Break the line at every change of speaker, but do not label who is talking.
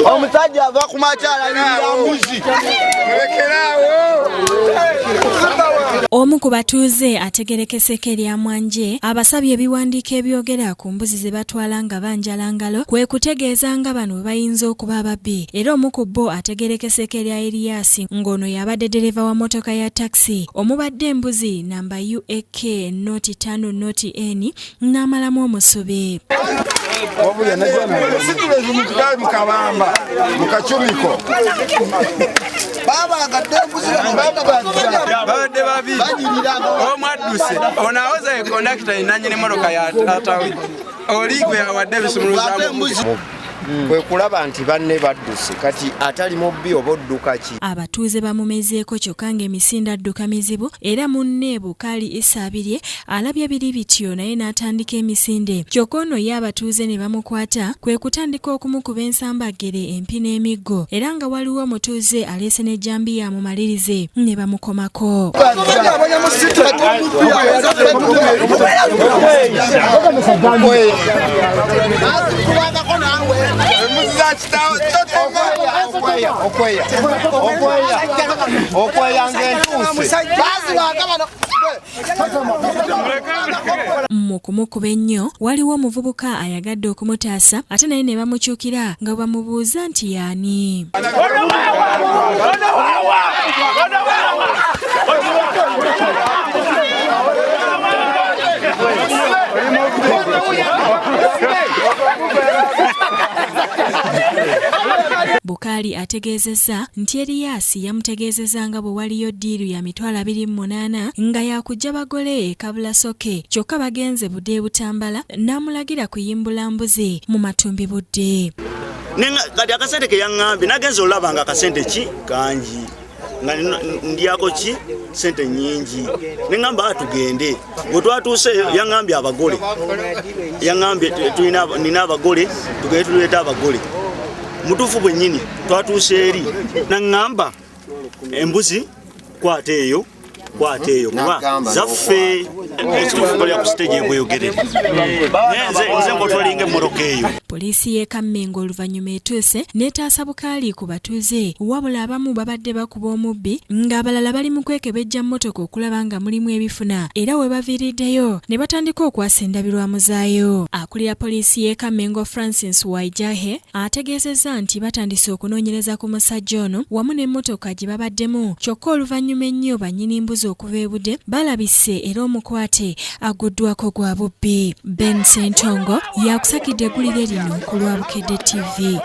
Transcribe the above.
Omusajja ava ku makyala n'embuzi.
Omu ku batuuze ategerekese lya Mwanje abasabye ebiwandiiko ebyogera ku mbuzi ze batwala nga banjalangalo kwe kutegeeza nga bano bayinza okuba ababbi. Era omu ku bo ategerekese lya Elias ng'ono yabadde dereva wa motoka ya taxi omubadde embuzi namba UAK 05N n'amalamu omusobe.
Abadde babi omwadduse onawoza ekondakita inanyine motoka ya tatawe oligwe awadde bisumuluzamu
kwe kulaba nti banne badduse kati atali mubbi obodduka ki.
Abatuuze bamumezeeko kyokka ng'emisinde adduka mizibu era munne Bukaali Isabirye alabye biri bityo naye n'atandika emisinde. Kyokka ono ye abatuuze ne bamukwata kwe kutandika okumukuba ensambagere empi n'emiggo era nga waliwo omutuuze aleese n'ejjambiya amumalirize ne bamukomako. Mu kumukuba ennyo waliwo omuvubuka ayagadde okumutaasa ate naye ne bamukyukira nga bamubuuza nti y'ani. Bukaali ategeezezza nti Elias yamutegeezezza nga bwe waliyo ddiiru ya mitwalo 28 nga yakujja bagole e Kabulasoke kyokka bagenze budde Butambala n'amulagira kuyimbula mbuzi mu matumbi budde.
Kati akasente ke yaŋŋambye nagenze olaba nga akasente ki kangi nga ndyako ki sente nnyingi neŋŋamba atugende bwe twatuuse yaŋŋambye abagole yaŋŋambye nina abagole tugende tuleeta abagole mutuufu bwennyini twatuuse eri naŋŋamba embuzi kwata eyo kuba zaffe ekituufu kolya ku siteegi ebweyogerere nze nkotwalinga emmoroka eyo.
Poliisi y'e Kammengo oluvannyuma etuuse n'etaasa Bukaali ku batuuze wabula abamu babadde bakuba omubbi ng'abalala bali mu kwekebejja mmotoka okulaba nga mulimu ebifuna era we baviiriddeyo ne batandika okwasa endabirwamu zaayo. Akulira poliisi y'e Kammengo Francis Waijahe ategeezezza nti batandise okunoonyereza ku musajja ono wamu n'emmotoka gye babaddemu kyokka oluvannyuma ennyo bannyini mbuzi okuva e Budde balabise era omukwate aguddwako gwa bubbi. Ben Sentongo yakusakidde eggulire lino ku lwa Bukedde TV.